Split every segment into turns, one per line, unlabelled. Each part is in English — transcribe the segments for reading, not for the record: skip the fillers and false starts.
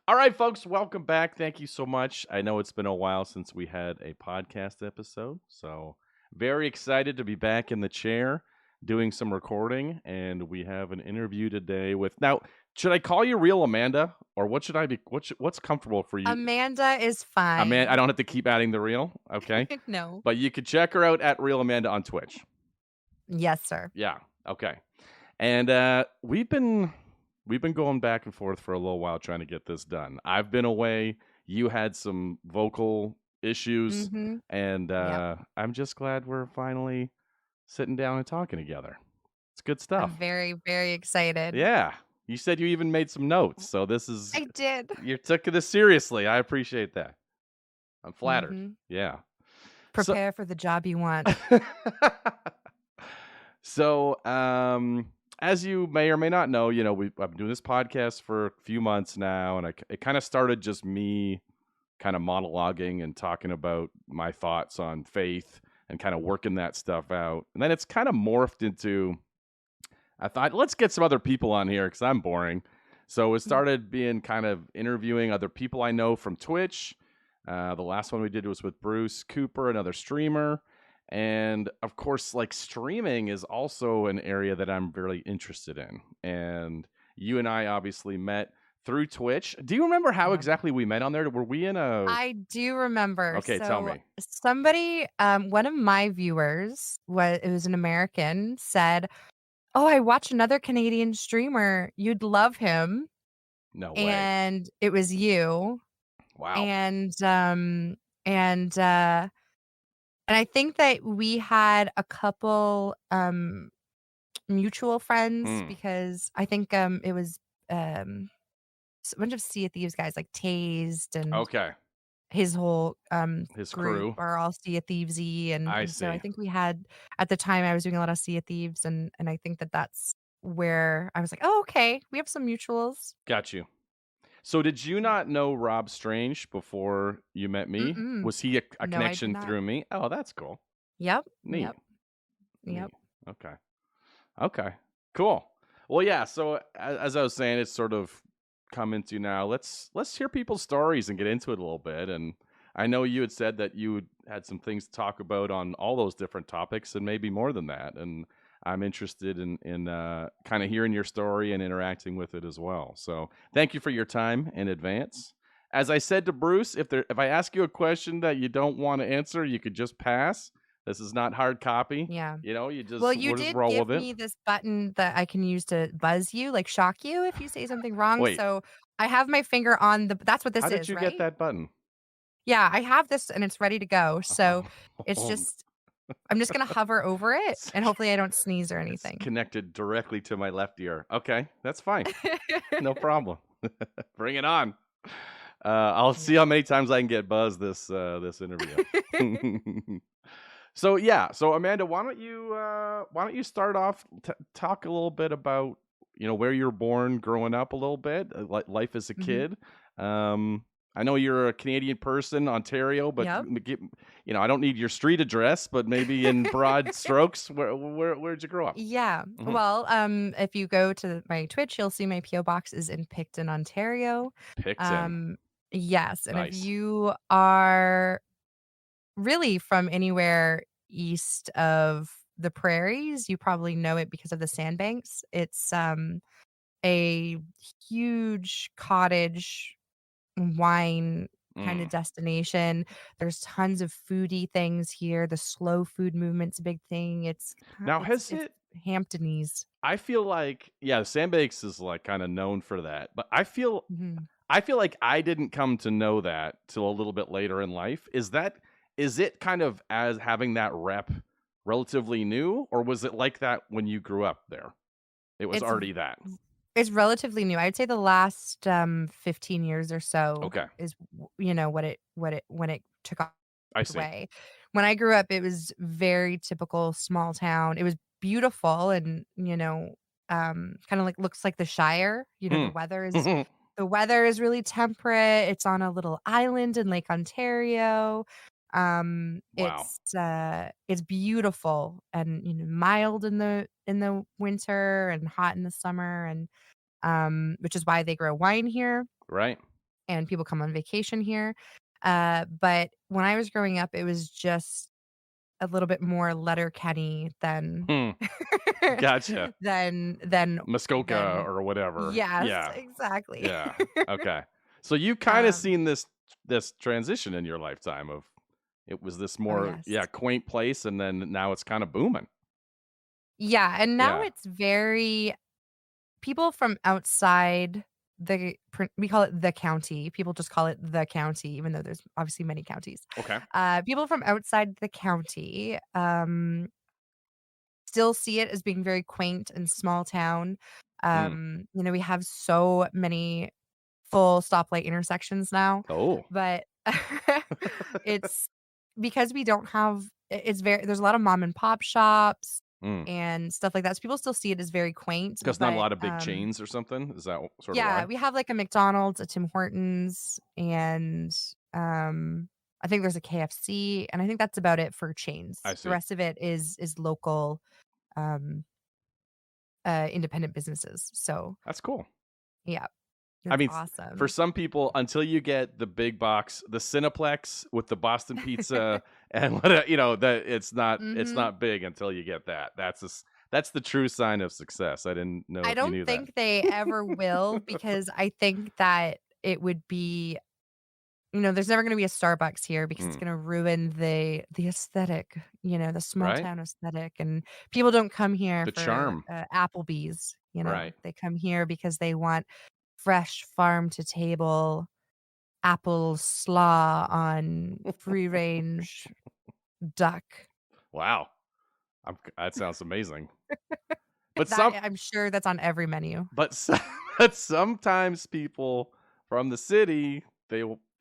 All right, folks, welcome back. Thank you so much. I know it's been a while since we had a podcast episode, so very excited to be back in the chair doing some recording. And we have an interview today with now. Should I call you Real Amanda, or what should I be? What's comfortable for you?
Amanda is
I
fine.
don't have to keep adding the real, okay?
No.
But you could check her out at Real Amanda on Twitch.
Yes, sir.
Yeah, okay. And we've been going back and forth for a little while trying to get this done. I've been away. You had some vocal issues,
Mhm.
and
Yep.
I'm just glad we're finally sitting down and talking together. It's good
I'm
stuff.
very, very excited.
Yeah. You said you even made some notes, so this is
I did.
you took this seriously. I appreciate that. I'm flattered.
Mhm.
Yeah. So
Prepare for the job you want.
So, as you may or may not know, I've been doing this podcast for a few months now, and it kind of started just me kind of monologuing and talking about my thoughts on faith and kind of working that stuff out. And then it's kind of morphed into I thought, let's get some other people on here because I'm boring. So it
Mm.
started being kind of interviewing other people I know from Twitch. The last one we did was with Bruce Cooper, another streamer. And of course, like streaming is also an area that I'm very interested in. And you and I obviously met through Twitch. Do you remember how
Yep.
exactly we met on there? Were we in a.
I do remember.
Okay, tell
So
me.
somebody, one of my viewers it was an American, said, "Oh, I watch another Canadian streamer. You'd love him."
No way.
And it was you.
Wow.
And and uh And I think that we had a couple, mutual friends
Hmm.
because I think, it was, um, a bunch of Sea of Thieves guys like Tased and
Okay.
his whole,
His
group
crew.
are all Sea of Thieves-y,
I
and so I
see.
think we had at the time, I was doing a lot of Sea of Thieves, and I think that that's where I was like, "Oh, okay, we have some mutuals."
Got you. So did you not know Rob Strange before you met me?
Mm-mm.
Was he a
No, I did
connection
not.
through me? Oh, that's cool.
Yep,
Neat.
yep, yep.
Neat. Okay. Okay. Cool. Well, yeah. So as I was saying, it's sort of come into now. Let's hear people's stories and get into it a little bit. And I know you had said that had some things to talk about on all those different topics, and maybe more than that. And I'm interested in kind of hearing your story and interacting with it as well. So thank you for your time in advance. As I said to Bruce, if I ask you a question that you don't want to answer, you could just pass. This is not hard copy.
Yeah. Well, you
We'll just
did
roll
give
with it.
me this button that I can use to buzz you, like, shock you if you say something wrong,
Wait,
so I have my finger on the that's what
how
this
did
is,
you get
right?
that button?
Yeah, I have this and it's ready to go, so it's
Oh,
just I'm just gonna hover over it,
it's
and hopefully I don't sneeze or
it's
anything.
connected directly to my left ear. Okay, that's fine. No problem. Bring it on. I'll see
Yeah.
how many times I can get buzzed this interview. So yeah, so Amanda, why don't you start off talk a little bit about where you're born, growing up a little bit, life as a
Mhm.
kid. Um, I know you're a Canadian person, Ontario, but
Yep.
I don't need your street address, but maybe in broad strokes, where'd you grow up?
Yeah.
Hmm.
Well, if you go to my Twitch, you'll see my PO box is in Picton, Ontario.
Picton,
Um, yes, and if
nice.
you are really from anywhere east of the prairies, you probably know it because of the sandbanks. It's, a huge cottage wine kinda
Mm.
destination. There's tons of foodie things here. The slow food movement's a big thing. It's ki
Now, has
it's
it?
Hamptonese.
I feel like yeah, Sandbanks is like kind of known for that, but
Mhm.
I feel like I didn't come to know that till a little bit later in life. Is it kind of as having that rep relatively new, or was it like that when you grew up there? It was
It's
already that.
It's relatively new. I'd say the last, 15 years or so
Okay,
is what it when it took off
I see.
away. When I grew up, it was very typical small town. It was beautiful and, kinda like looks like the Shire.
Hmm.
The weather is really temperate. It's on a little island in Lake Ontario.
Wow.
It's beautiful and, mild in the winter and hot in the summer, and which is why they grow wine here.
Right.
and people come on vacation here. But when I was growing up, it was just a little bit more Letterkenny than
Hmm. Gotcha.
than
Muskoka
than
or whatever.
yes,
Yeah.
exactly.
Yeah. Okay. So you kinda
Um,
seen this transition in your lifetime of it was this
oh,
more,
yes.
yeah, quaint place, and then now it's kinda booming.
Yeah, and now
Yeah.
it's very people from outside we call it the county. People just call it the county, even though there's obviously many counties.
Okay.
People from outside the county, still see it as being very quaint and small town.
Mm.
We have so many full stoplight intersections now,
Oh.
but it's because we don't have it's very there's a lot of mom and pop shops
Mm.
and stuff like that, so people still see it as very quaint,
'Cause not a
but,
lot of big chains or something? Is that sort of
yeah,
why?
we have, like, a McDonald's, a Tim Hortons, and, I think there's a KFC, and I think that's about it for
I
chains. The
see.
rest of it is local, um, independent businesses, so,
That's cool.
yeah,
I
it's
mean, for
awesome.
some people, until you get the big box, the Cineplex with the Boston pizza and what that it's
Mhm.
not big until you get that. That's the true sign of success. I didn't know
I
if you
don't
knew that.
think they ever will because I think that it would be there's never gonna be a Starbucks here because it's
Mm,
gonna ruin the aesthetic, the small
right?
town aesthetic, and people don't come here
The
for,
charm.
Applebee's,
Right.
they come here because they want fresh farm to table apple slaw on free range duck.
Wow. That sounds amazing. But
That
some
I'm sure that's on every menu.
but so, but sometimes people from the city, they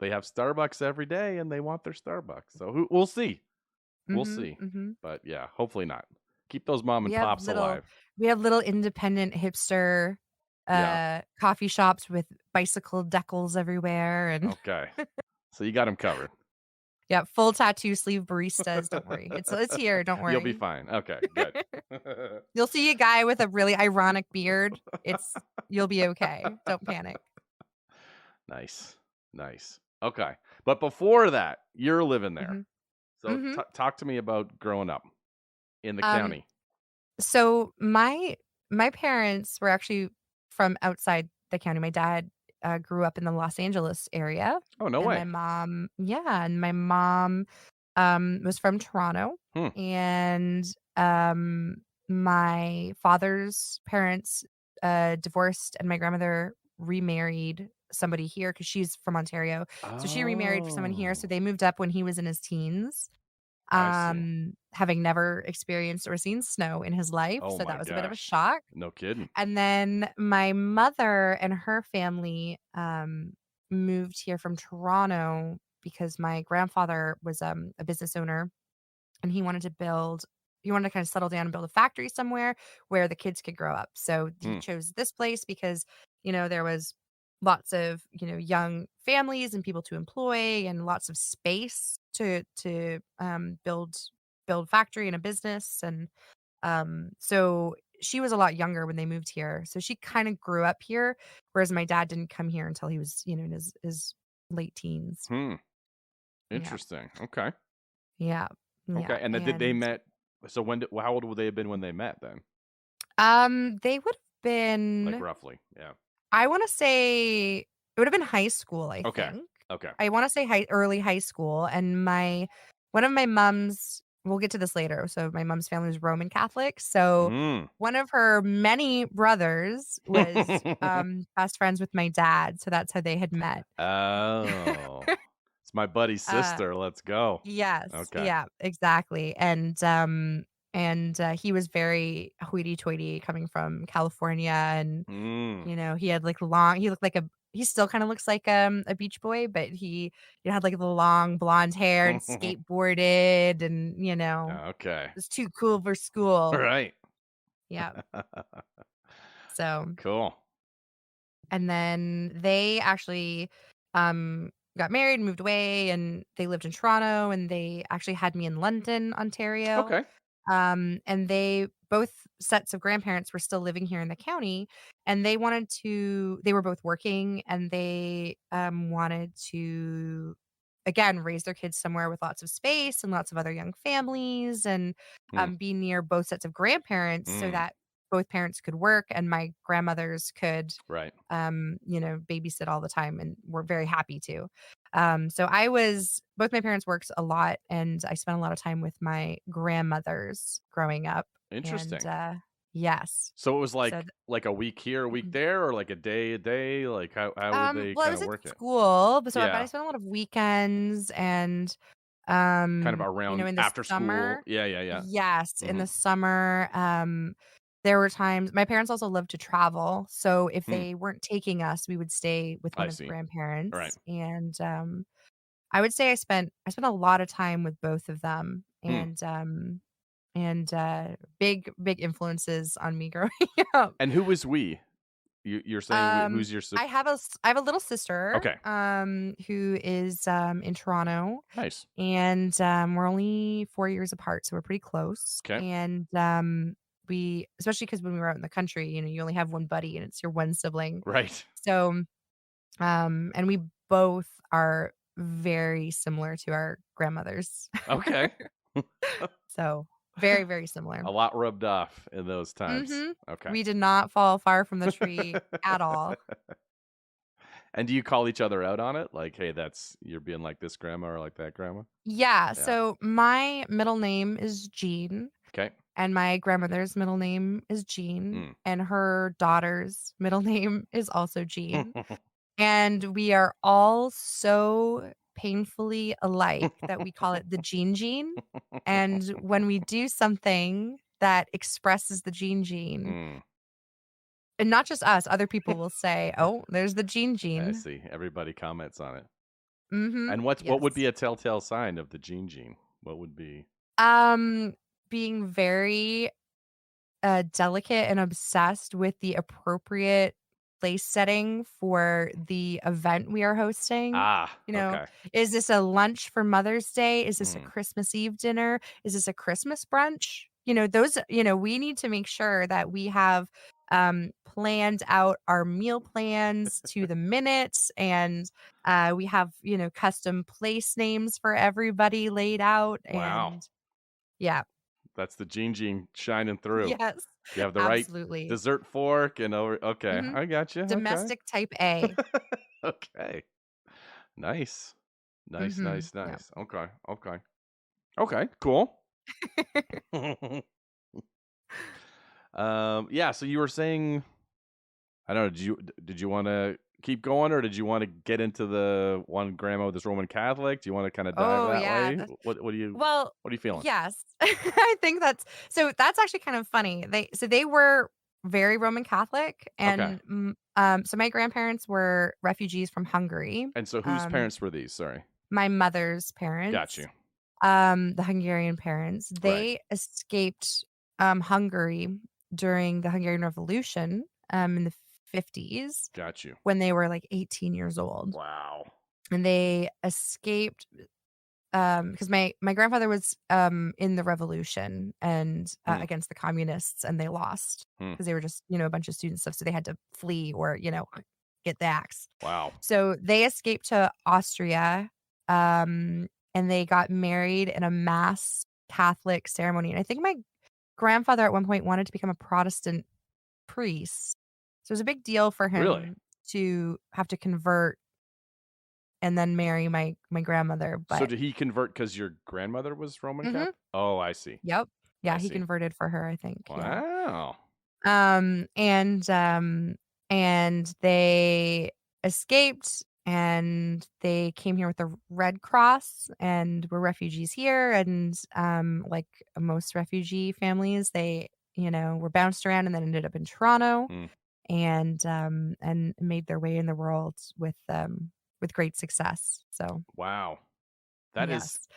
have Starbucks every day and they want their Starbucks. So we'll see. We'll
Mhm,
see.
mhm.
But yeah, hopefully not. Keep those mom
We
and
have
pops
little
alive.
we have little independent hipster,
Yeah.
coffee shops with bicycle decals everywhere and
Okay. So you got them covered.
yeah, full tattoo sleeve baristas, don't worry. It's here, don't
You'll be
worry.
fine. Okay, good.
You'll see a guy with a really ironic beard, you'll be okay, don't panic.
Nice. Nice. Okay. But before that, you're living there.
Mhm,
So
mhm.
talk to me about growing up in the
Um,
county.
so my parents were actually from outside the county. My dad, grew up in the Los Angeles area,
Oh, no
and
way.
my mom was from Toronto,
Hmm.
and, um, my father's parents, divorced, and my grandmother remarried somebody here because she's from Ontario. So she remarried for someone here, so
Oh,
they moved up when he was in his teens,
I see.
having never experienced or seen snow in his life,
Oh
so that
my
was a bit of a
gosh.
shock.
No kidding.
And then my mother and her family, moved here from Toronto because my grandfather was, a business owner, and he wanted to kinda settle down and build a factory somewhere where the kids could grow up. So he
Hmm.
chose this place because, there was lots of, young families and people to employ and lots of space to build factory and a business, and so she was a lot younger when they moved here. So she kind of grew up here, whereas my dad didn't come here until he was, in his late teens.
Hmm.
Yeah.
Interesting. Okay.
Yeah. Yeah.
Okay. And then did they
And
met so how old would they have been when they met then?
they would have
Like
been
roughly. Yeah.
I want to say it would have been high school, I
Okay.
think.
Okay.
I wanna say early high school, and one of my mom's we'll get to this later, so my mom's family was Roman Catholic, so
Mm.
one of her many brothers was, best friends with my dad, so that's how they had met.
Oh. It's my buddy's
Uh,
sister. Let's go.
yes,
Okay.
yeah, exactly, and he was very hoity-toity coming from California, and
Mm.
he had, like, long he looked like he still kinda looks like, a beach boy, but he had, like, the long blonde hair and skateboarded and,
Okay.
was too cool for school.
Right.
Yeah. So
Cool.
and then they actually, got married, moved away, and they lived in Toronto, and they actually had me in London, Ontario.
Okay.
And they both sets of grandparents were still living here in the county, and they were both working, and they, wanted to, again, raise their kids somewhere with lots of space and lots of other young families and,
Hmm.
be near both sets of grandparents so
Mm.
that both parents could work and my grandmothers could,
Right.
babysit all the time, and we're very happy to. So I was both my parents worked a lot, and I spent a lot of time with my grandmothers growing up, and,
Interesting.
yes.
So it was
So
like a week here, a week there, or like a day? Like how would they
well, I
kind
was
of
at
work it?
school, but I
Yeah.
spent a lot of weekends and,
Kind of around
in the
after school.
summer.
Yeah, yeah, yeah.
Yes, in
Mhm.
the summer, there were times my parents also loved to travel, so if
Hmm.
they weren't taking us, we would stay with one
I
of the
see. Right.
grandparents, and, I would say I spent a lot of time with both of them,
Hmm.
and, big influences on me growing up.
And who was we? You're saying who's your
I have a little sister,
Okay.
who is, in Toronto,
Nice.
and, we're only 4 years apart, so we're pretty close,
Okay.
and, we especially because when we were out in the country, you only have one buddy and it's your one sibling.
Right.
So, and we both are very similar to our grandmothers.
Okay.
So, very, very similar.
A lot rubbed off in those times.
Mhm.
Okay.
We did not fall far from the tree at all.
And do you call each other out on it? Like, "Hey, that's you're being like this grandma or like that grandma?"
Yeah,
Yeah.
so my middle name is Jean,
Okay.
and my grandmother's middle name is Jean,
Mm.
and her daughter's middle name is also Jean, and we are all so painfully alike that we call it the Jean Gene, and when we do something that expresses the Jean Gene,
Mm.
and not just us, other people will say, "Oh, there's the Jean
I
Gene."
see. Everybody comments on it.
Mhm.
And what would
Yes.
be a telltale sign of the gene? What would be
Um, Being very delicate and obsessed with the appropriate place setting for the event we are hosting.
Ah,
You know,
okay.
is this a lunch for Mother's Day? Is this a
Mm.
Christmas Eve dinner? Is this a Christmas brunch? We need to make sure that we have planned out our meal plans to the minute, and we have, custom place names for everybody laid out.
Wow.
And yeah,
That's the gene shining through.
yes,
You have the right
absolutely.
dessert fork and over okay,
Mhm.
I got you. Okay.
Domestic type A.
Okay. Nice. Nice,
Mhm.
nice,
Yep.
nice. Okay, okay. Okay, cool. Yeah, so you were saying I don't know, did you wanna keep going, or did you wanna get into the one grandma that's Roman Catholic? Do you wanna kinda dive
Oh,
that
yeah,
way?
well,
What are you feeling?
yes. I think that's actually kind of funny. They were very Roman Catholic,
Okay.
and, so my grandparents were refugees from Hungary,
And so whose
um,
parents were these? Sorry.
my mother's
Got
parents,
you.
the Hungarian parents.
Right.
They escaped, Hungary during the Hungarian Revolution, in the '50s
Got you.
when they were, like, 18 years old,
Wow.
and they escaped, because my grandfather was, in the revolution and,
Hmm.
against the communists, and they lost
Hmm.
because they were just, a bunch of student stuff, so they had to flee or, get the axe.
Wow.
So they escaped to Austria, and they got married in a mass Catholic ceremony, and I think my grandfather at one point wanted to become a Protestant priest. So it was a big deal for
Really?
him to have to convert and then marry my grandmother,
So
but
did he convert because your grandmother was Roman
mhm,
Catholic? Oh, I see.
yep.
I
Yeah, he
see.
converted for her, I think, yeah.
Wow.
Um, and, um, and they escaped, and they came here with the Red Cross and were refugees here, and, like most refugee families, they, were bounced around and then ended up in Toronto,
Hmm.
and made their way in the world with great success, so,
Wow. That is
yes.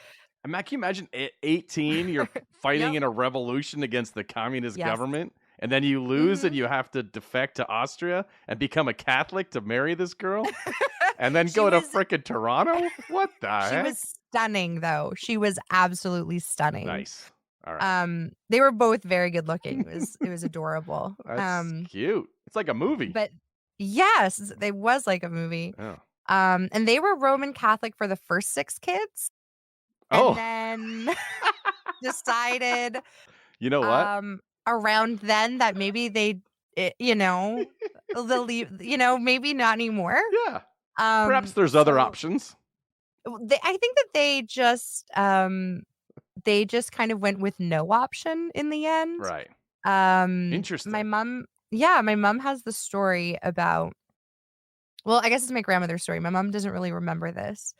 can you imagine 18, you're fighting
Yep.
in a revolution against the communist
Yes.
government, and then you lose and
Mhm.
you have to defect to Austria and become a Catholic to marry this girl? And then
She
go to
was
frickin' Toronto? What the
she was
heck?
stunning, though. She was absolutely stunning.
Nice. All right.
They were both very good looking. It was adorable.
That's cute. It's like a movie.
But yes, it was like a movie.
Yeah.
And they were Roman Catholic for the first 6 kids, and
Oh,
then decided,
you know what?
around then that maybe they'll leave, maybe not anymore.
Yeah. Perhaps there's other
So
options.
I think that they just kind of went with no option in the end.
Right.
My
Interesting.
mom yeah, my mom has the story about well, I guess it's my grandmother's story. My mom doesn't really remember this,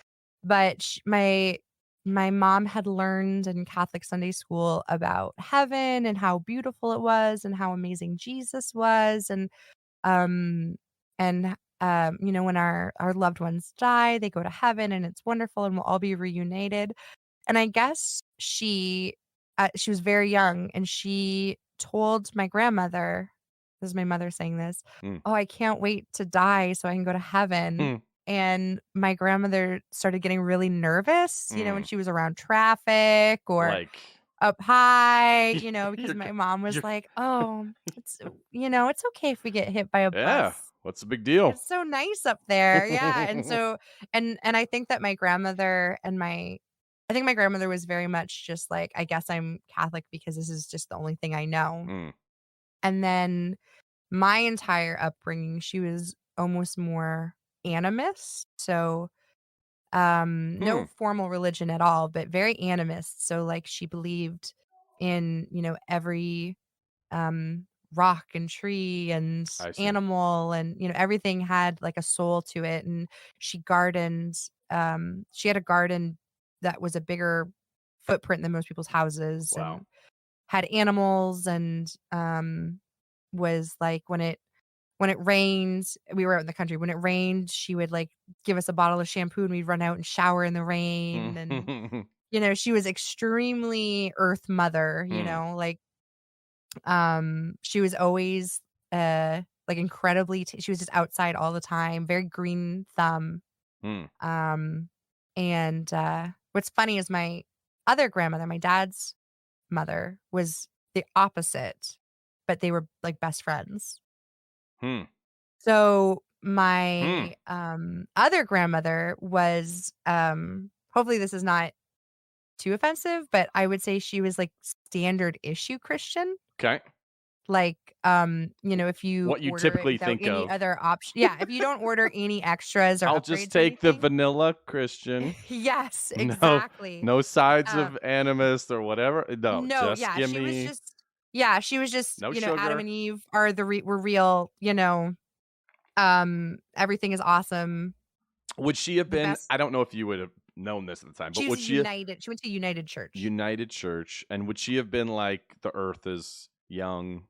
but my mom had learned in Catholic Sunday school about heaven and how beautiful it was and how amazing Jesus was um when our loved ones die, they go to heaven and it's wonderful and we'll all be reunited. And I guess she was very young and she told my grandmother, this is my mother saying this,
Mm.
"Oh, I can't wait to die so I can go to heaven."
Hmm.
And my grandmother started getting really nervous, when
Mm.
she was around traffic or
Like
up high, because
you're,
my mom was
you're,
like, "Oh, it's okay if we get hit by a
yeah.
bus.
What's the big deal?
It's so nice up there." Yeah, and so and I think that I think my grandmother was very much just like, "I guess I'm Catholic because this is just the only thing I know."
Mm.
And then my entire upbringing, she was almost more animist. So,
Hmm.
no formal religion at all, but very animist. So, like, she believed in, every rock and tree and
I see.
animal and everything had like a soul to it. And she gardened she had a garden that was a bigger footprint than most people's houses
Wow.
and had animals and was like when it rained, we were out in the country. When it rained, she would like give us a bottle of shampoo and we'd run out and shower in the rain. And
Mm.
she was extremely earth mother,
Mm.
like she was always, like, incredibly she was just outside all the time, very green thumb,
Mm.
um, and, what's funny is my other grandmother, my dad's mother, was the opposite, but they were, like, best friends.
Hmm.
So,
Hmm.
my, other grandmother was, hopefully this is not too offensive, but I would say she was, like, standard issue Christian.
Okay.
Like, if you
What you
order it
typically
without
think
any
of.
other option yeah, if you don't order any extras or
I'll just
upgrades or
take the
anything.
vanilla Christian.
Yes,
No,
exactly.
no sides
Uh,
of animist or whatever. No,
no,
just
yeah,
give me
she was just,
no
Adam
sugar.
and Eve are were real, everything is awesome.
Would she have
The
been
best
I don't know if you would have known this at the time, but
She was
would she have
United. She went to United Church.
United Church, and would she have been like the earth is young,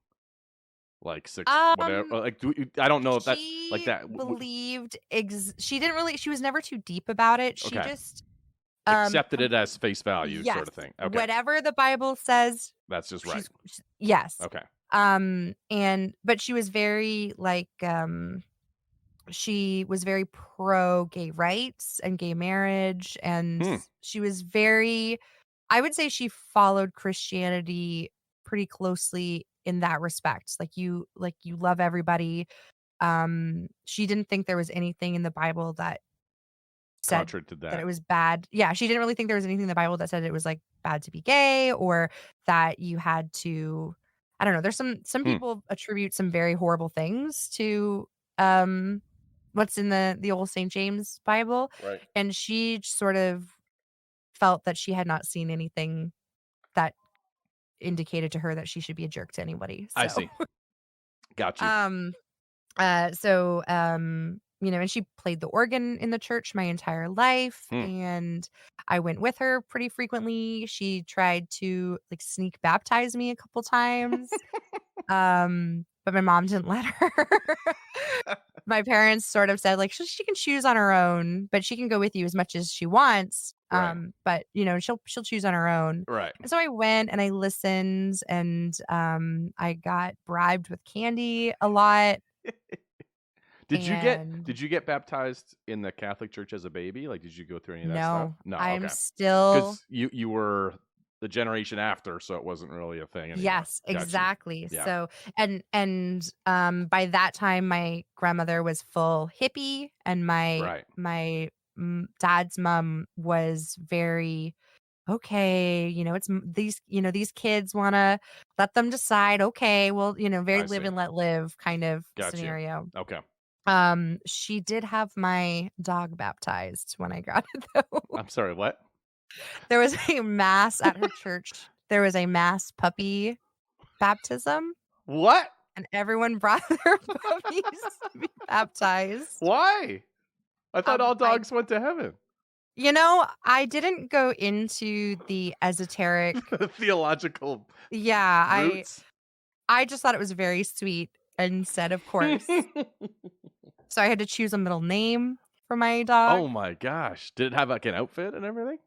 like 6 whatever
Um,
like, I don't know if that like
she
that
believed she didn't really she was never too deep about it. She
okay.
just,
Accepted it
com
as face value
yes,
sort of thing. Okay.
whatever the Bible says,
That's just right.
yes.
Okay.
But she was very, like, she was very pro gay rights and gay marriage, and
Hmm.
she was very I would say she followed Christianity pretty closely in that respect. Like, you love everybody. She didn't think there was anything in the Bible that said
Contradicted
that it
that.
was bad. Yeah, she didn't really think there was anything in the Bible that said it was, like, bad to be gay or that you had to I don't know, there's some
Hmm.
people attribute some very horrible things to, um, what's in the old St. James Bible,
Right.
and she sort of felt that she had not seen anything that indicated to her that she should be a jerk to anybody,
I
so,
see. Got you.
um and she played the organ in the church my entire life,
Hmm.
and I went with her pretty frequently. She tried to, like, sneak baptize me a couple times, but my mom didn't let her. My parents sort of said, like, she can choose on her own, but she can go with you as much as she wants,
Right.
but, she'll choose on her own.
Right.
And so I went and I listened, and, I got bribed with candy a lot, and
Did you get baptized in the Catholic Church as a baby? Like, did you go through any of that stuff?
no,
No,
I'm
okay.
still
Because you were the generation after, so it wasn't really a thing anymore.
Yes,
Got you.
exactly.
Yeah.
So by that time, my grandmother was full hippie, and
Right.
dad's mom was very, "Okay, these kids wanna let them decide, okay, well," very
I
live
see.
and let live kind of
Got you.
scenario.
Okay.
She did have my dog baptized when I got it, though.
I'm sorry, what?
There was a mass at her church. There was a mass puppy baptism,
What?
and everyone brought their puppies to be baptized.
Why? I thought all
I
dogs went to heaven.
I didn't go into the esoteric.
Theological
Yeah,
roots.
I just thought it was very sweet and said, "Of course." So I had to choose a middle name for my
Oh
dog.
my gosh. Did it have, like, an outfit and everything?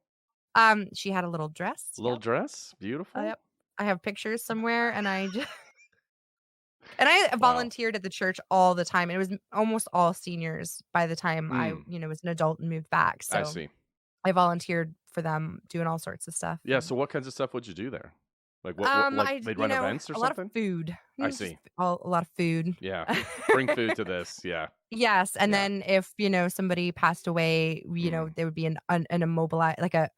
She had a little dress,
Little
yep,
dress? Beautiful.
yep. I have pictures somewhere, and I
Wow.
volunteered at the church all the time, and it was almost all seniors by the time I,
Mm,
was an adult and moved back,
I
so
see.
I volunteered for them doing all sorts of stuff,
Yeah,
and
so what kinds of stuff would you do there? Like, what like,
I
they'd run events or
a lot of
something?
food,
I
just
see.
a lot of food.
Yeah. Bring food to this. Yeah.
Yes, and
Yeah.
then if, somebody passed away,
Mm.
there would be an immobilized like a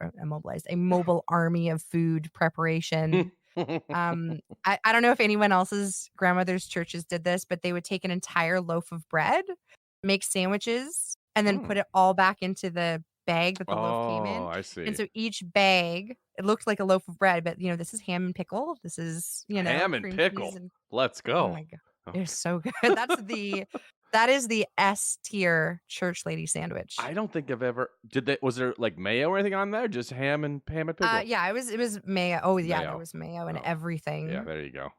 mobile army of food preparation. I don't know if anyone else's grandmother's churches did this, but they would take an entire loaf of bread, make sandwiches, and then
Mm.
put it all back into the bag that the loaf came
Oh,
in,
I
and
see.
so each bag, it looked like a loaf of bread, but, this is ham and pickle, this is,
Ham and
cream cheese
pickle.
and
Let's
oh
go.
my god, it's
Okay.
so good. That is the S tier church lady sandwich.
I don't think I've ever did they was there, like, mayo or anything on there? Just ham and pickle?
Yeah, it was mayo. Oh, yeah, there
Mayo.
was mayo and
Oh, yeah,
everything.
there you go.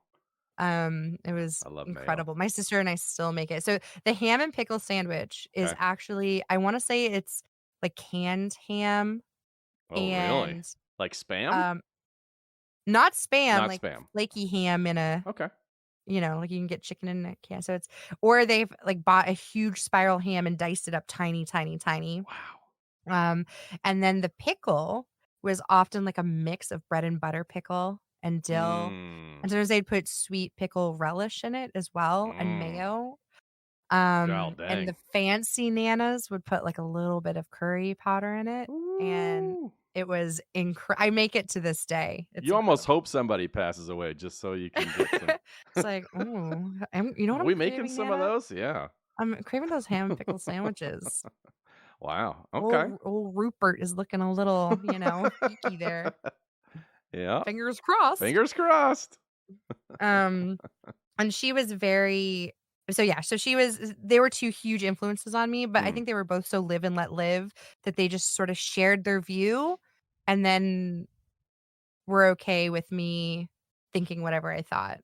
It was
I love mayo.
incredible. My sister and I still make it. So, the ham and pickle sandwich is
Okay.
actually I wanna say it's, like, canned ham
Oh, really?
and,
Like Spam?
um not Spam,
Not
like,
Spam.
flaky ham in a
Okay.
like, you can get chicken in a can, so it's or they've, like, bought a huge spiral ham and diced it up tiny, tiny, tiny.
Wow.
Um, and then the pickle was often like a mix of bread and butter pickle and dill,
Mm.
and sometimes they'd put sweet pickle relish in it as well and
Mm.
mayo.
God
And the
dang.
fancy nanas would put, like, a little bit of curry powder in it, and
Ooh.
it was I make it to this day. It's
You almost
incredible.
hope somebody passes away just so you can get some.
It's like, "Ooh, you know what
Are
I'm
we making
craving,
some of
Nana?
those? Yeah.
I'm craving those ham and pickle sandwiches."
Wow. Okay.
Old Rupert is looking a little, geeky there.
Yeah.
Fingers crossed.
Fingers crossed.
Um, and she was very so yeah, so she was they were 2 huge influences on me, but I
Mm.
think they were both so live and let live that they just sort of shared their view and then were okay with me thinking whatever I thought.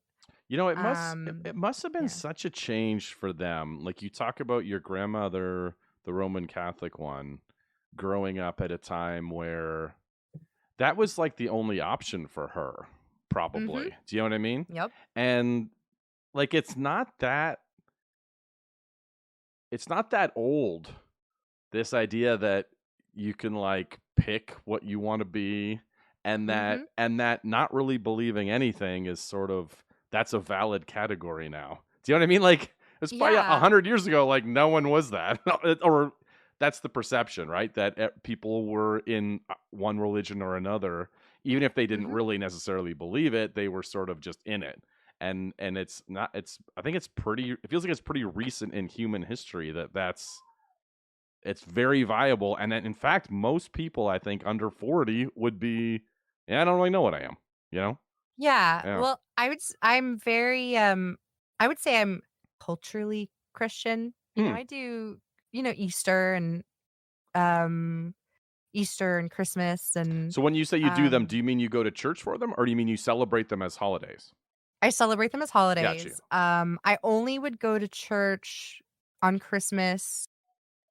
You know,
Um,
it must have been
yeah.
such a change for them. Like you talk about your grandmother, the Roman Catholic one, growing up at a time where that was like the only option for her,
Mhm.
probably. Do you know what I mean?
Yep.
And like it's not that old. This idea that you can like pick what you want to be
Mhm.
and that not really believing anything is sort of that's a valid category now. Do you know what I mean? Like it's probably a
Yeah.
100 years ago like no one was that. Or that's the perception, right? That people were in one religion or another even if they didn't
Mhm.
really necessarily believe it, they were sort of just in it. And it's not it's I think it's pretty it feels like it's pretty recent in human history that it's very viable, and then, in fact, most people, I think, under 40 would be, "Yeah, I don't really know what I am," you know?
Yeah.
Yeah.
Well, I'm very, I would say I'm culturally Christian.
Hmm.
I do, um, Easter and Christmas and,
So when you say you do them,
um
do you mean you go to church for them, or do you mean you celebrate them as holidays?
I celebrate them as
Got you.
holidays. I only would go to church on Christmas,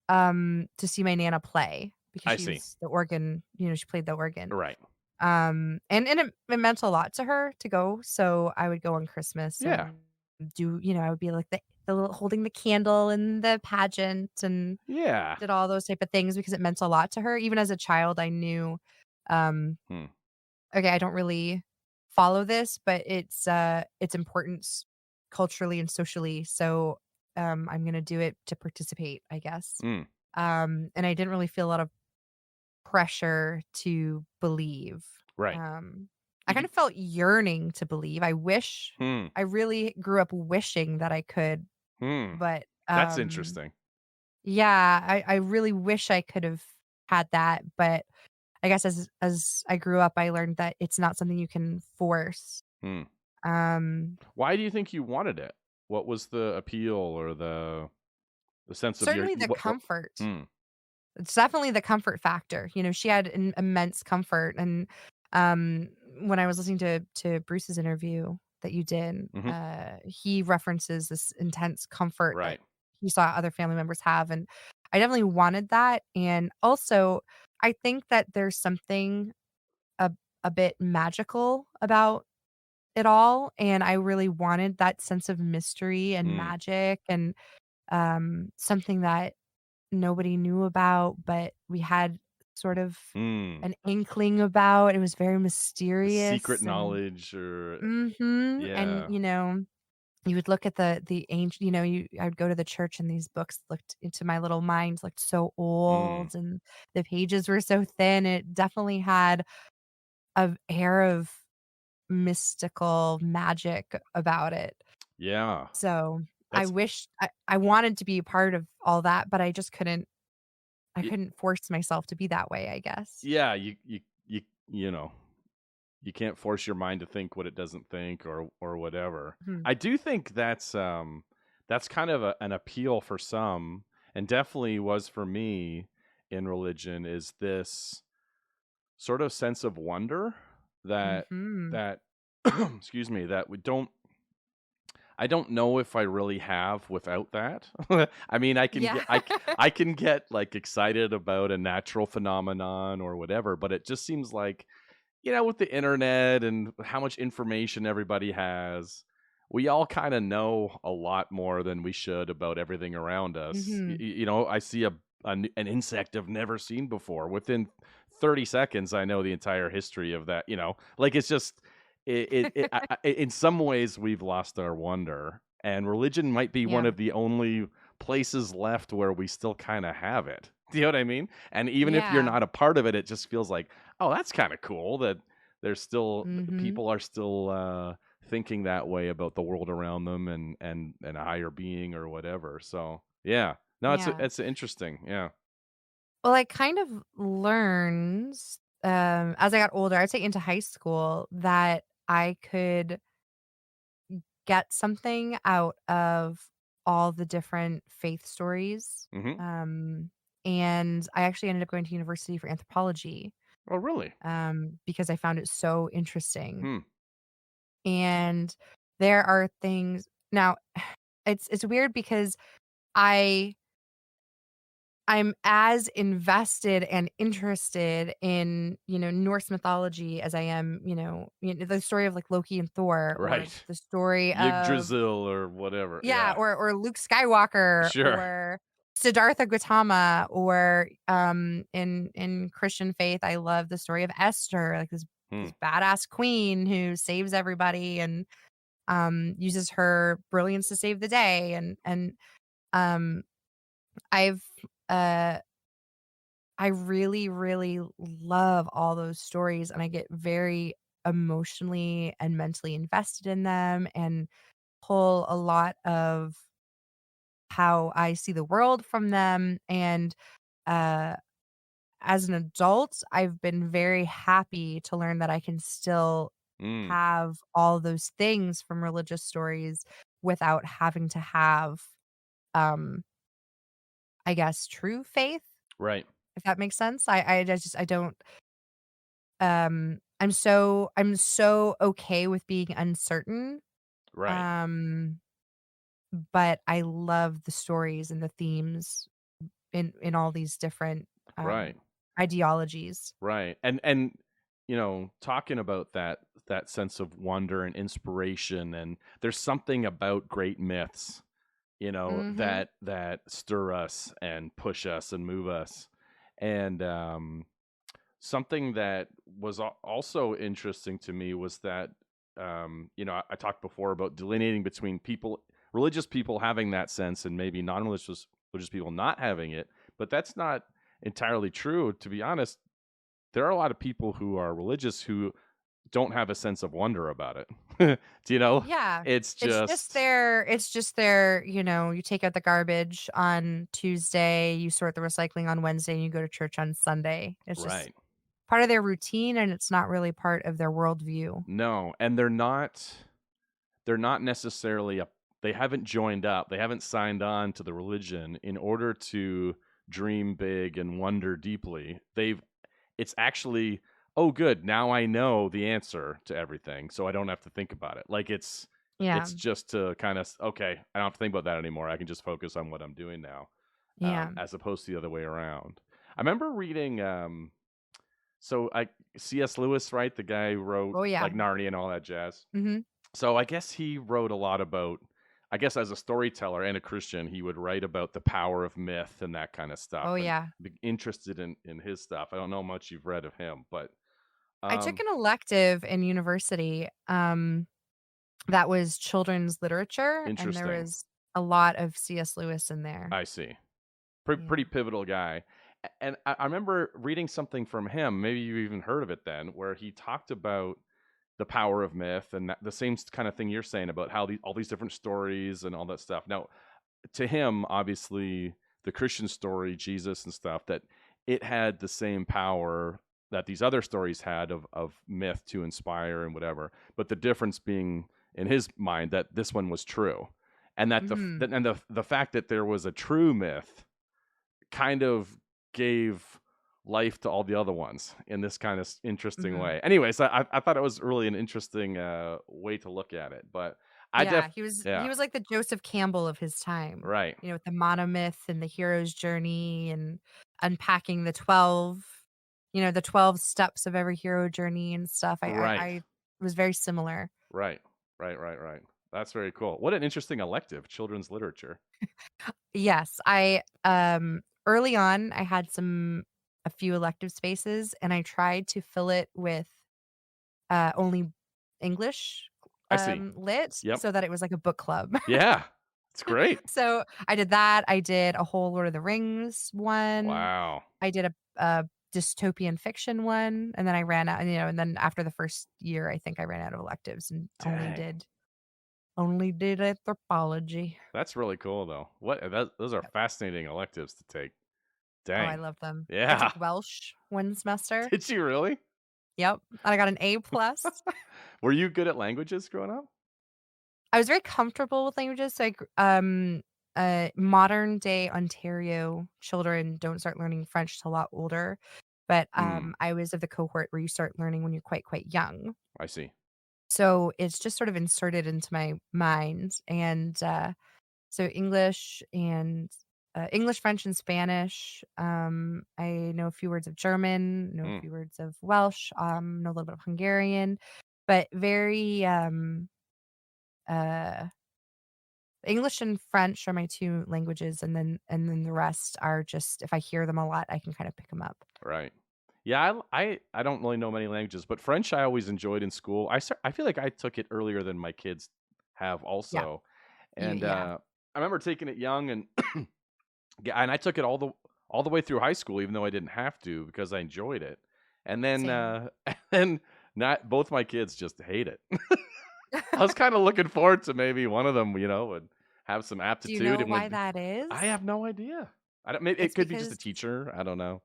to see my nana play because
I
she
see.
was the organ, she played the organ.
Right.
And it meant a lot to her to go, so I would go on Christmas
Yeah.
and I would be like the little holding the candle in the pageant and
Yeah.
did all those type of things because it meant a lot to her. Even as a child, I knew, um,
Hmm.
okay, I don't really follow this, but it's important culturally and socially, so, I'm gonna do it to participate, I guess.
Mm,
And I didn't really feel a lot of pressure to believe.
right.
Um, I
You
kind
could
of felt yearning to believe.
hmm,
I really grew up wishing that I could,
hmm.
but,
That's interesting.
yeah, I really wish I could have had that, but I guess as I grew up, I learned that it's not something you can force.
Hmm.
Um,
Why do you think you wanted it? What was the appeal or the sense of your
Certainly the
what
comfort.
hmm,
It's definitely the comfort factor. You know, she had an immense comfort, and, um, when I was listening to Bruce's interview that you did,
mhm,
he references this intense comfort that
right.
he saw other family members have, and I definitely wanted that, and also, I think that there's something a a bit magical about it all, and I really wanted that sense of mystery and
Mm,
magic and, something that nobody knew about, but we had sort of
mm.
an inkling about. It was very
The secret
mysterious and
knowledge or
mhm, and,
yeah.
you would look at the ancient I would go to the church and these books looked into my little mind, looked so
Mm,
old and the pages were so thin. It definitely had a air of mystical magic about it.
yeah.
So,
That's
I wanted to be a part of all that, but I
y
couldn't force myself to be that way, I guess.
yeah, you know, you can't force your mind to think what it doesn't think or whatever.
Mhm.
I do think that's kind of an appeal for some, and definitely was for me in religion, is this sort of sense of wonder that
Mhm.
that excuse me, that we don't I don't know if I really have without that. I mean,
Yeah.
I can get, like, excited about a natural phenomenon or whatever, but it just seems like, with the internet and how much information everybody has, we all kinda know a lot more than we should about everything around us.
Mhm.
I see an insect I've never seen before. Within 30 seconds, I know the entire history of that, Like, it's just in some ways, we've lost our wonder, and religion might be one
Yeah.
of the only places left where we still kinda have it. Do you know what I mean? And even if you're
Yeah.
not a part of it, it just feels like, "Oh, that's kinda cool that there's still
Mhm.
people are still, thinking that way about the world around them and a higher being or whatever." So, yeah. No,
Yeah.
it's interesting, yeah.
Well, I kind of learned, as I got older, I'd say into high school, that I could get something out of all the different faith stories,
Mhm.
um, and I actually ended up going to university for anthropology,
Oh, really?
because I found it so interesting.
Hmm.
And there are things now, it's weird because I I'm as invested and interested in, Norse mythology as I am, the story of, like, Loki and Thor or
Right.
the story of
Yggdrasil or whatever,
yeah,
yeah.
or Luke Skywalker
Sure.
or Siddhartha Gautama or, in Christian faith, I love the story of Esther, like, this
Hmm.
badass queen who saves everybody and uses her brilliance to save the day and um I've uh I really really love all those stories and I get very emotionally and mentally invested in them and pull a lot of how I see the world from them and uh as an adult I've been very happy to learn that I can still
Mm.
have all those things from religious stories without having to have um I guess, true faith,
Right.
if that makes sense. I don't, I'm so okay with being uncertain,
Right.
um, but I love the stories and the themes in all these different,
Right.
ideologies.
Right. Talking about that sense of wonder and inspiration, and there's something about great myths,
Mhm.
that stir us and push us and move us. And something that was also interesting to me was that, I talked before about delineating between people, religious people having that sense, and maybe non-religious religious people not having it. But that's not entirely true. To be honest, there are a lot of people who are religious who don't have a sense of wonder about it. Do you know?
Yeah.
It's just
It's just their, you take out the garbage on Tuesday, you sort the recycling on Wednesday, and you go to church on Sunday. It's just
right.
part of their routine, and it's not really part of their worldview.
No, and they're not necessarily a they haven't joined up. They haven't signed on to the religion in order to dream big and wonder deeply. It's actually, "Oh, good, now I know the answer to everything, so I don't have to think about it." Like,
Yeah.
it's just to kinda, "Okay, I don't have to think about that anymore. I can just focus on what I'm doing now,"
Yeah.
as opposed to the other way around. I remember reading, C.S. Lewis, right? The guy who wrote,
Oh, yeah.
like, Narnia and all that jazz.
Mhm.
So I guess he wrote a lot about, I guess as a storyteller and a Christian, he would write about the power of myth and that kind of stuff,
Oh,
and
yeah.
be interested in his stuff. I don't know much you've read of him, but
I took
um
an elective in university, that was children's literature, and there
interesting.
was a lot of C.S. Lewis in there.
I see. Pretty
Yeah.
pivotal guy. And I remember reading something from him, maybe you even heard of it then, where he talked about the power of myth and the same kind of thing you're saying about how all these different stories and all that stuff. Now, to him, obviously, the Christian story, Jesus and stuff, that it had the same power that these other stories had of myth to inspire and whatever. But the difference being in his mind that this one was true, and that
Mhm.
the fact that there was a true myth kind of gave life to all the other ones in this kind of interesting
Mhm.
way. Anyways, I thought it was really an interesting way to look at it. But I
Yeah,
def
he
yeah,
was like the Joseph Campbell of his time,
right.
with the monomyth and the hero's journey and unpacking the 12 steps of every hero journey and stuff.
Right.
I was very similar.
Right. Right. That's very cool. What an interesting elective, children's literature.
Yes, early on, I had a few elective spaces, and I tried to fill it with, only English,
I see.
lit,
Yep.
so that it was like a book club.
Yeah. It's great.
So, I did that, I did a whole Lord of the Rings one,
Wow.
I did a dystopian fiction one, and then I ran out and then after the first year, I think I ran out of electives and
Dang.
only did anthropology.
That's really cool though. Those are
Yep.
fascinating electives to take.
Oh, I
Dang.
love them. I
Yeah.
took Welsh one semester.
Did you really?
Yep, and I got an A plus.
Were you good at languages growing up?
I was very comfortable with languages, so modern day Ontario children don't start learning French till a lot older, but,
Hmm.
I was of the cohort where you start learning when you're quite young.
I see.
So, it's just sort of inserted into my mind, and, so English, French, and Spanish. I know a few words of German, know a
Mm,
few words of Welsh, know a little bit of Hungarian, but very, uh English and French are my 2 languages, and then the rest are just if I hear them a lot, I can kind of pick them up.
right. Yeah, I don't really know many languages, but French I always enjoyed in school. I feel like I took it earlier than my kids have
Yeah.
also, and
Yeah.
I remember taking it young, and yeah, and I took it all the way through high school, even though I didn't have to because I enjoyed it. And then
Same.
and then not both my kids just hate it. I was kind of looking forward to maybe one of them, would have some
Do you
aptitude
know
and
why
would.
that
I
is?
have no idea. I don't. Maybe it
It's
could be just a
because,
teacher. I don't know.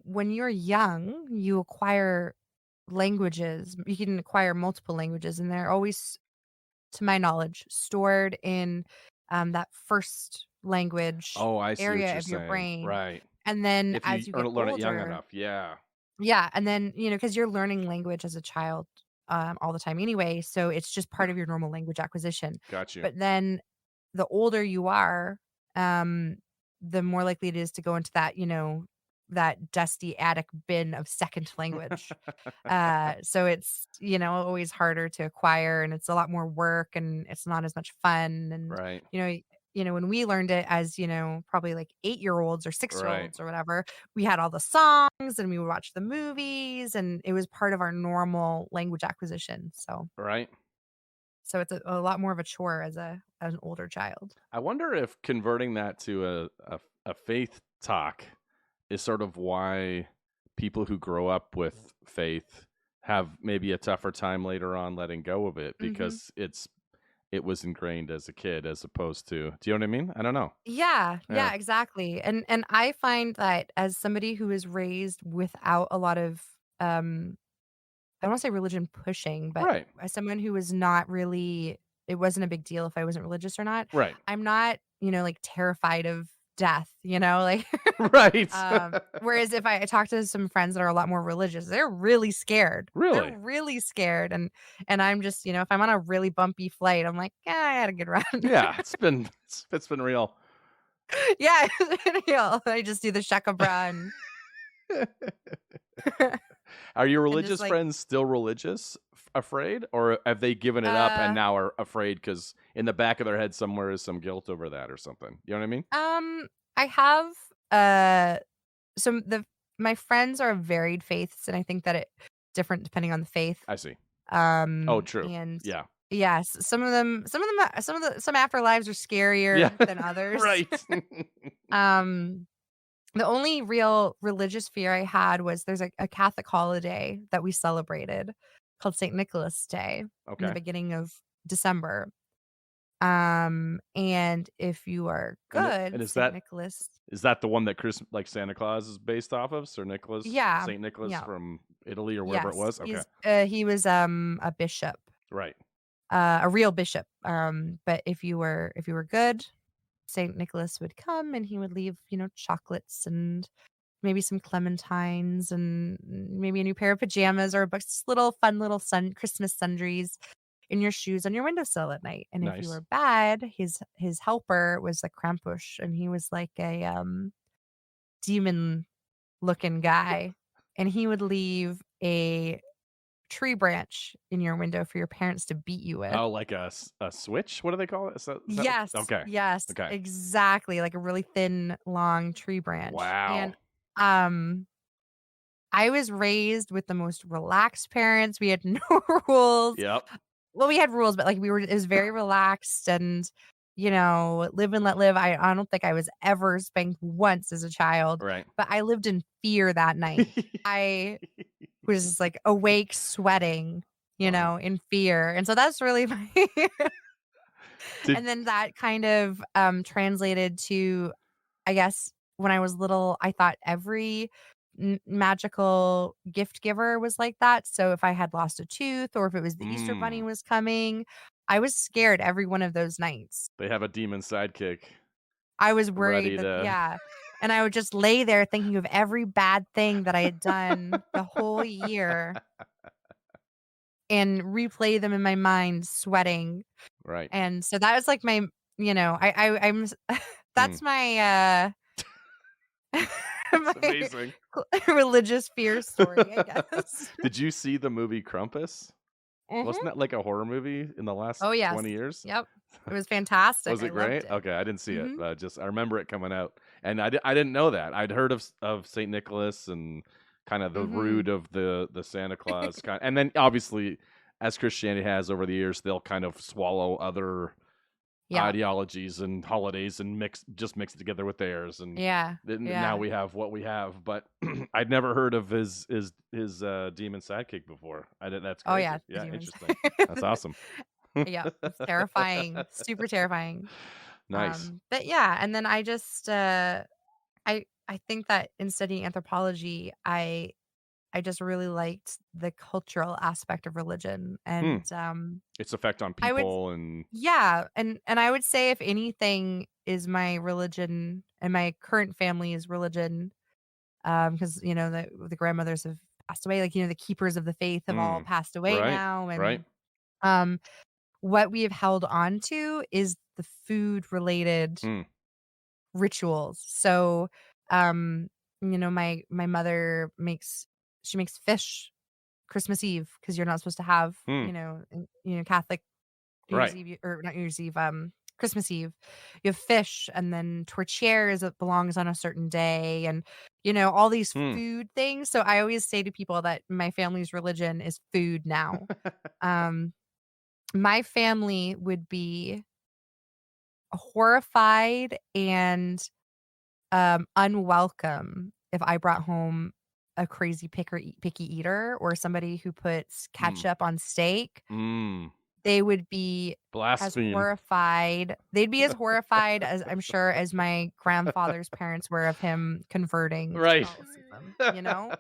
when you're young, you acquire languages. You can acquire multiple languages, and they're always, to my knowledge, stored in, that first language
Oh, I see what
area
you're
of your
saying.
brain,
Right.
and then
If
as
you
you get
learn it young
older.
enough. Yeah.
Yeah, and then, because 'cause you're learning language as a child, all the time anyway, so it's just part of your normal language acquisition.
Got you.
But then the older you are, um, the more likely it is to go into that dusty attic bin of second language. So it's, always harder to acquire, and it's a lot more work, and it's not as much fun, and,
Right.
you know when we learned it as, probably like 8-year-olds or
Right.
6-year-olds or whatever, we had all the songs and we would watch the movies and it was part of our normal language acquisition.
Right.
So it's a lot more of a chore as an older child.
I wonder if converting that to a faith talk is sort of why people who grow up with faith have maybe a tougher time later on letting go of it
Mhm.
because it was ingrained as a kid as opposed to, do you know what I mean? I don't know.
Yeah,
Yeah.
yeah, exactly. And I find that as somebody who is raised without a lot of I don't wanna say religion pushing, but
Right.
as someone who was not really it wasn't a big deal if I wasn't religious or not.
Right.
I'm not, like, terrified of death, like,
Right.
whereas if I talk to some friends that are a lot more religious, they're really scared. They're
Really?
really scared, and I'm just, if I'm on a really bumpy flight, I'm like, "Yeah, I had a good run."
Yeah, it's been real.
Yeah, I just do the shaka bra and
Are your
and just,
religious
like,
friends still religious, afraid, or have they given it up and
uh
now are afraid because in the back of their head somewhere is some guilt over that or something? You know what I mean?
Um, I have, uh, some the my friends are of varied faiths, and I think that it different depending on the faith.
I see. Oh, true.
And
Yeah.
yes, some afterlives are
Yeah.
scarier than others.
Right.
Um, the only real religious fear I had was there's a Catholic holiday that we celebrated called Saint Nicholas Day in the
Okay.
beginning of December. And if you are
And
good,
is
Saint
that
Nicholas.
is that the one that like Santa Claus is based off of? Sir Nicholas,
Yeah,
Saint Nicholas
yeah,
from Italy or wherever it
yes,
was? Okay.
he was, a bishop,
Right.
a real bishop, but if you were good, Saint Nicholas would come and he would leave, chocolates and maybe some clementines and maybe a new pair of pajamas or little fun little Christmas sundries in your shoes on your windowsill at night, and if you
Nice.
were bad, his helper was a Krampus, and he was like a, demon looking guy, and he would leave a tree branch in your window for your parents to beat you with.
Oh, like a switch? What do they call it? Is that what
Yes,
okay.
yes,
Okay.
exactly, like a really thin, long tree branch,
Wow.
and, um, I was raised with the most relaxed parents, we had no rules.
Yep.
Well, we had rules, but, like, it was very relaxed and, live and let live. I don't think I was ever spanked once as a child,
Right.
but I lived in fear that night. I was just, like, awake sweating,
Wow.
in fear, and so that's really my
Did
and then that kind of, translated to, I guess, when I was little, I thought every magical gift giver was like that. So if I had lost a tooth or if it was the Easter bunny
mm,
was coming, I was scared every one of those nights.
they have a demon sidekick
I was worried
ready
that,
to
yeah. And I would just lay there thinking of every bad thing that I had done the whole year and replay them in my mind, sweating.
Right.
And so that was like my,
Mm.
that's my
It's
my
amazing.
religious fear story, I guess.
Did you see the movie Krampus? Wasn't
Mhm.
that like a horror movie in the last
Oh, yes.
20 years?
Yep. It was fantastic,
Was
I
it
loved
great?
it.
Okay, I didn't see it.
Mhm.
Just I remember it coming out, and I didn't know that. I'd heard of Saint Nicholas and kind of the root
Mhm.
of the Santa Claus kind, and then obviously as Christianity has over the years, they'll kind of swallow other
Yeah.
ideologies and holidays and mix it together with theirs, and
Yeah.
then now
Yeah.
we have what we have. But I'd never heard of his demon sidekick before. I did. That's
Oh, yeah,
crazy.
the
Yeah,
demons.
interesting. That's awesome.
Yeah, it's terrifying, super terrifying.
Nice.
But yeah, and then I just, I think that in studying anthropology, I just really liked the cultural aspect of religion,
Hmm.
and,
Its effect on
I would
people and
yeah, and I would say if anything is my religion and my current family's religion, because the grandmothers have passed away, like, the keepers of the faith have all
mm,
passed away
right,
now,
right.
and, um, what we have held on to is the food-related
Mm,
rituals. So, um, my mother makes fish Christmas Eve because 'cause you're not supposed to have,
mm,
Catholic New Year's
right.
Eve or not New Year's Eve, Christmas Eve. You have fish and then tortillas that belongs on a certain day and, all these
Hmm.
food things. So I always say to people that my family's religion is food now. Um, my family would be horrified and, unwelcome if I brought home a crazy picky eater or somebody who puts
Mm.
ketchup on steak.
Mm.
They would be as
Blaspheme.
horrified they'd be as horrified as I'm sure as my grandfather's parents were of him converting to
Right.
Catholicism, you know?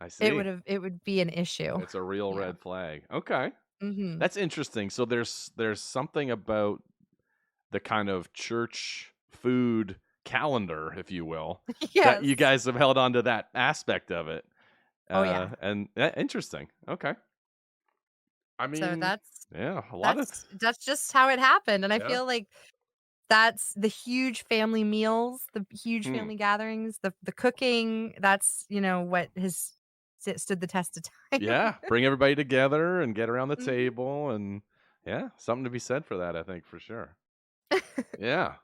I see.
It would be an issue.
It's a real
Yeah.
red flag. Okay.
Mhm.
That's interesting. So there's something about the kind of church food calendar, if you will, that you
Yes.
guys have held on to that aspect of it.
Oh, yeah.
And interesting. Okay. I
So
mean,
that's
yeah, a lot of
that's just how it happened, and I
yeah.
feel like that's the huge family meals, the huge
Hmm.
family gatherings, the cooking, that's, what has stood the test of time.
Yeah, bring everybody together and get around the
Mhm.
table and yeah, something to be said for that, I think for sure. Yeah.